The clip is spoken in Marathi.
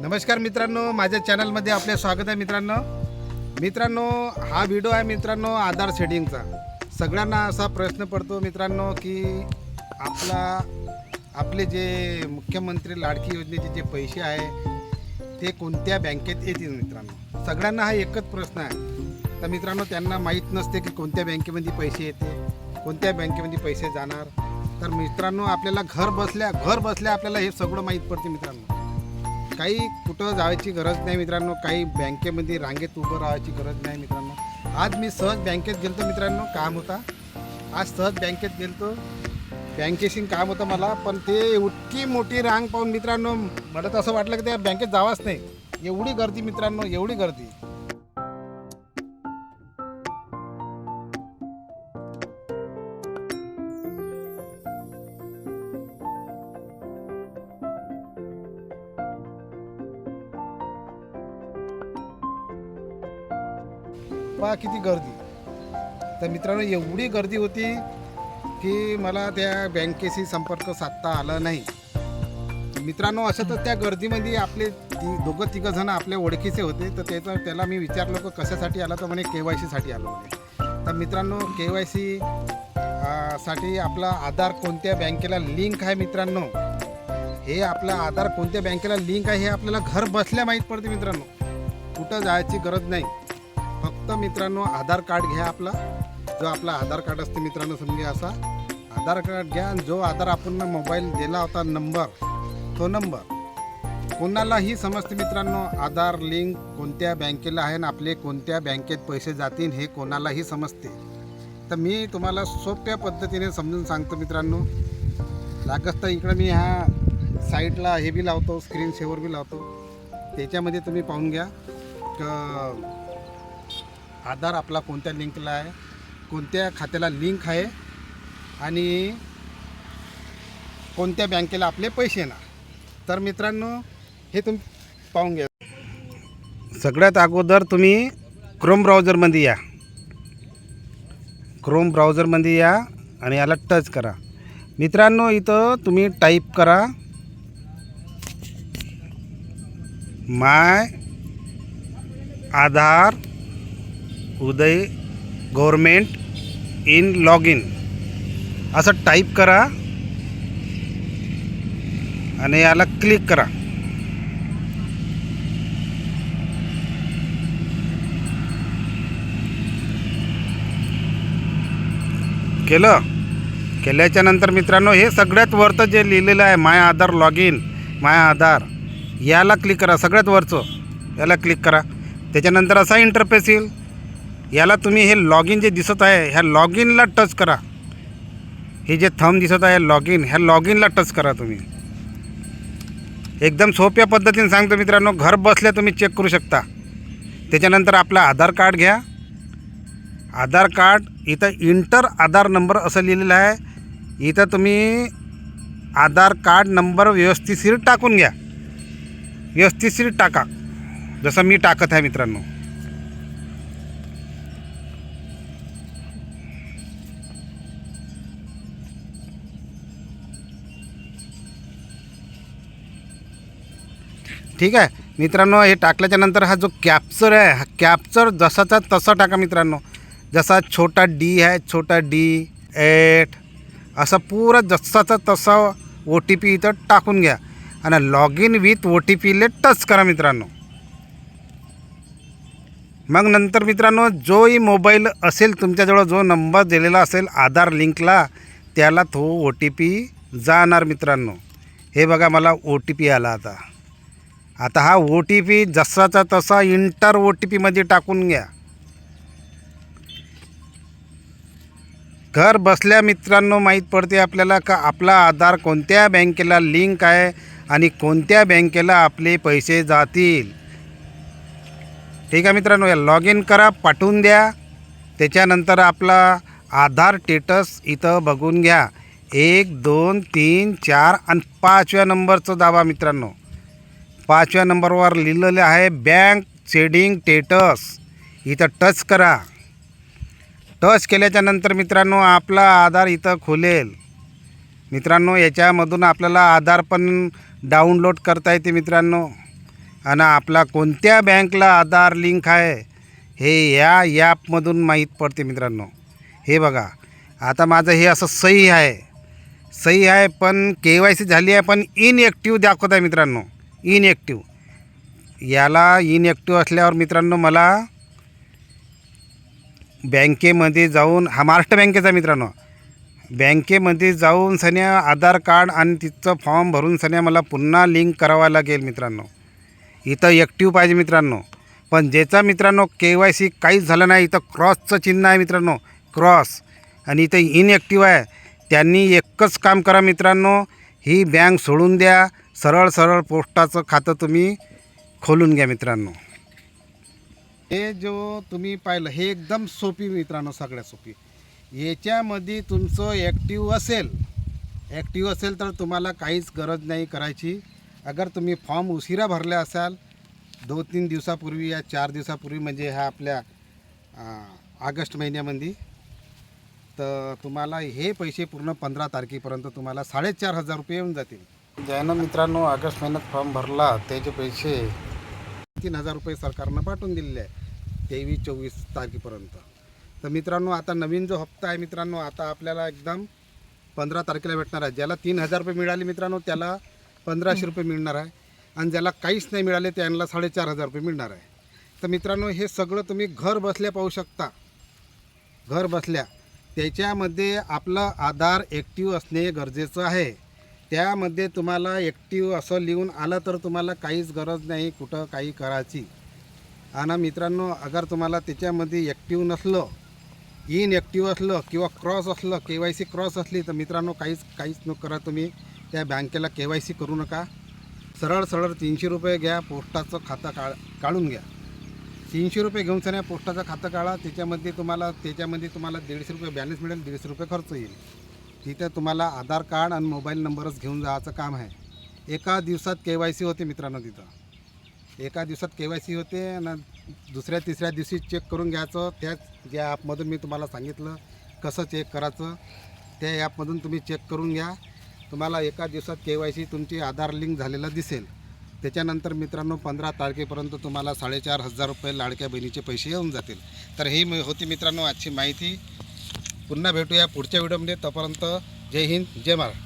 नमस्कार मित्रांनो, माझ्या चॅनलमध्ये आपले स्वागत आहे मित्रांनो. हा व्हिडिओ आहे मित्रांनो आधार सेटिंगचा. सगळ्यांना असा प्रश्न पडतो मित्रांनो की आपले जे मुख्यमंत्री लाडकी योजनेचे जे पैसे आहे ते कोणत्या बँकेत येतील मित्रांनो. सगळ्यांना हा एकच प्रश्न आहे. तर मित्रांनो त्यांना माहीत नसते की कोणत्या बँकेमध्ये पैसे येते, कोणत्या बँकेमध्ये पैसे जाणार. तर मित्रांनो आपल्याला घर बसल्या आपल्याला हे सगळं माहीत पडते मित्रांनो. काही कुठं जायची गरज नाही मित्रांनो, काही बँकेमध्ये रांगेत उभं राहायची गरज नाही मित्रांनो. आज मी सहज बँकेत गेलतो मित्रांनो, काम होता. आज सहज बँकेत गेलतो, बँकेशी काम होतं मला. पण ते इतकी मोठी रांग पाहून मित्रांनो मला तर असं वाटलं की त्या बँकेत जावंच नाही. एवढी गर्दी मित्रांनो, एवढी गर्दी. पहा किती गर्दी. तर मित्रांनो एवढी गर्दी होती की मला त्या बँकेशी संपर्क साधता आला नाही मित्रांनो. असं तर त्या गर्दीमध्ये आपले दोघं तिघं जण आपल्या ओळखीचे होते. तर त्याला मी विचारलं की कशासाठी आला, तर म्हणे KYC साठी आलो म्हणे. तर मित्रांनो KYC साठी आपला आधार कोणत्या बँकेला लिंक आहे मित्रांनो, हे आपला आधार कोणत्या बँकेला लिंक आहे हे आपल्याला घर बसल्या माहीत पडते मित्रांनो. कुठं जायची गरज नाही. फक्त मित्रांनो आधार कार्ड घ्या. जो आपला आधार कार्ड असते मित्रांनो, समजा असा आधार कार्ड घ्या. आणि जो आधार आपण मोबाईल दिला होता नंबर, तो नंबर कोणालाही समजते मित्रांनो. आधार लिंक कोणत्या बँकेला आहे आणि आपले कोणत्या बँकेत पैसे जातील हे कोणालाही समजते. तर मी तुम्हाला सोप्या पद्धतीने समजून सांगतो मित्रांनो. लागत तर इकडं मी ह्या साईडला हे बी लावतो, स्क्रीन शेअर बी लावतो. त्याच्यामध्ये तुम्ही पाहून घ्या क आधार आपला कोणत्या लिंकला आहे, कोणत्या खात्याला लिंक आहे आणि कोणत्या बँकेला आपले पैसे येणार. तर मित्रांनो हे तुम्ही पाहून घ्या. सगळ्यात अगोदर तुम्ही क्रोम ब्राउझरमध्ये या. क्रोम ब्राउझरमध्ये या आणि याला टच करा मित्रांनो. इथं तुम्ही टाईप करा माय आधार उदय गव्हर्मेंट इन लॉग इन असं टाईप करा आणि याला क्लिक करा. केल्याच्या नंतर मित्रांनो हे सगळ्यात वरचं जे लिहिलेलं आहे माय आधार लॉग इन, माय आधार, याला क्लिक करा. सगळ्यात वरचं याला क्लिक करा. त्याच्यानंतर असा इंटरफेस येईल. याला तुम्ही हे लॉग इन जे दिसत आहे ह्या लॉग इनला टच करा. हे जे थंब दिसत आहे लॉग इन, ह्या लॉग इनला टच करा तुम्ही. एकदम सोप्या पद्धतीने सांगतो मित्रांनो, घर बसल्या तुम्ही चेक करू शकता. त्याच्यानंतर आपला आधार कार्ड घ्या. आधार कार्ड इथं इंटर आधार नंबर असं लिहिलेलं आहे. इथं तुम्ही आधार कार्ड नंबर व्यवस्थितशीर टाकून घ्या. व्यवस्थितशीर टाका जसं मी टाकत आहे मित्रांनो. ठीक आहे मित्रांनो. हे टाकल्याच्या नंतर हा जो कॅप्चर आहे, हा कॅप्चर जसाचा तसा टाका मित्रांनो. जसा छोटा D आहे, छोटा D8 असा पुरा जसाचा तसा OTP इथं टाकून घ्या आणि लॉग इन विथ OTPले टच करा मित्रांनो. मग नंतर मित्रांनो जोही मोबाईल असेल तुमच्याजवळ, जो नंबर दिलेला असेल आधार लिंकला, त्याला तो OTP जाणार मित्रांनो. हे बघा मला OTP आला. आता हा OTP जसाचा तसा इंटर OTPमध्ये टाकून घ्या. घर बसल्या मित्रांनो माहीत पडते आपल्याला का आपला आधार कोणत्या बँकेला लिंक आहे आणि कोणत्या बँकेला आपले पैसे जातील. ठीक आहे मित्रांनो. या लॉग इन करा, पाठवून द्या. त्याच्यानंतर आपला आधार स्टेटस इथं बघून घ्या. 1 2 3 4 आणि 5व्या नंबरचं दाबा मित्रांनो. 5व्या नंबरवर लिहिलेलं आहे बँक सेटिंग स्टेटस. इथं टच करा. टच केल्याच्या नंतर मित्रांनो आपला आधार इथं खुलेल. मित्रांनो याच्यामधून आपल्याला आधार पण डाउनलोड करता येते मित्रांनो. आणि आपला कोणत्या बँकला आधार लिंक आहे हे या ॲपमधून माहीत पडते मित्रांनो. हे बघा, आता माझं हे असं सही आहे पण KYC झाली आहे पण इनॲक्टिव्ह दाखवत आहे मित्रांनो. याला इनॲक्टिव्ह असल्यावर मित्रांनो मला बँकेमध्ये जाऊन, हा महाराष्ट्र बँकेचा मित्रांनो, बँकेमध्ये जाऊन सन्या आधार कार्ड आणि तिचं फॉर्म भरून सन्या मला पुन्हा लिंक करावा लागेल मित्रांनो. इथं ॲक्टिव्ह पाहिजे मित्रांनो. पण ज्याचा मित्रांनो KYC काहीच झालं नाही, इथं क्रॉसचं चिन्ह आहे मित्रांनो, क्रॉस, आणि इथं इनॲक्टिव्ह आहे, त्यांनी एकच काम करा मित्रांनो, ही बँक सोडून द्या, सरळ पोस्टाचं खातं तुम्ही खोलून घ्या मित्रांनो. हे जो तुम्ही पाहिलं हे एकदम सोपी मित्रांनो, सगळ्यात सोपी. याच्यामध्ये तुमचं ॲक्टिव्ह असेल तर तुम्हाला काहीच गरज नाही करायची. अगर तुम्ही फॉर्म उशिरा भरला असाल 2-3 दिवसापूर्वी या 4 दिवसापूर्वी, म्हणजे ह्या आपल्या ऑगस्ट महिन्यामध्ये, तर तुम्हाला हे पैसे पूर्ण 15 तारखेपर्यंत तुम्हाला 4,500 रुपये येऊन जातील. ज्यानं मित्रांनो ऑगस्ट महिन्यात फॉर्म भरला त्याचे पैसे 3,000 रुपये सरकारनं पाठवून दिलेले आहे 23-24 तारखेपर्यंत. तर मित्रांनो आता नवीन जो हप्ता आहे मित्रांनो, आता आपल्याला एकदम 15 तारखेला भेटणार आहे. ज्याला 3,000 रुपये मिळाले मित्रांनो त्याला 1,500 रुपये मिळणार आहे, आणि ज्याला काहीच नाही मिळाले त्यांना 4,500 रुपये मिळणार आहे. तर मित्रांनो हे सगळं तुम्ही घर बसल्या पाहू शकता. घर बसल्या त्याच्यामध्ये आपलं आधार ॲक्टिव्ह असणे गरजेचं आहे. त्यामध्ये तुम्हाला ॲक्टिव्ह असं लिहून आलं तर तुम्हाला काहीच गरज नाही कुठं काही करायची. आणि मित्रांनो अगर तुम्हाला त्याच्यामध्ये ॲक्टिव्ह नसलं, इनॲक्टिव्ह असलं किंवा क्रॉस असलं, KYC क्रॉस असली, तर मित्रांनो काहीच न करा. तुम्ही त्या बँकेला KYC करू नका. सरळ 300 रुपये घ्या, पोस्टाचं खातं काढून घ्या. 300 रुपये घेऊन सन्या पोस्टाचं खातं काढा. त्याच्यामध्ये तुम्हाला 150 रुपये बॅलन्स मिळेल, 150 रुपये खर्च येईल. तिथं तुम्हाला आधार कार्ड आणि मोबाईल नंबरच घेऊन जायचं काम आहे. एका दिवसात KYC होते मित्रांनो. तिथं एका दिवसात KYC होते आणि दुसऱ्या-तिसऱ्या दिवशी चेक करून घ्यायचं. त्याच ज्या ॲपमधून मी तुम्हाला सांगितलं कसं चेक करायचं, त्या ॲपमधून तुम्ही चेक करून घ्या. तुम्हाला एका दिवसात KYC तुमची आधार लिंक झालेलं दिसेल. त्याच्यानंतर मित्रांनो 15 तारखेपर्यंत तुम्हाला 4,500 रुपये लाडक्या बहिणीचे पैसे येऊन जातील. तर ही होती मित्रांनो आजची माहिती. पुन्हा भेटूया पुढच्या व्हिडिओमध्ये. तोपर्यंत जय हिंद, जय महाराष्ट्र.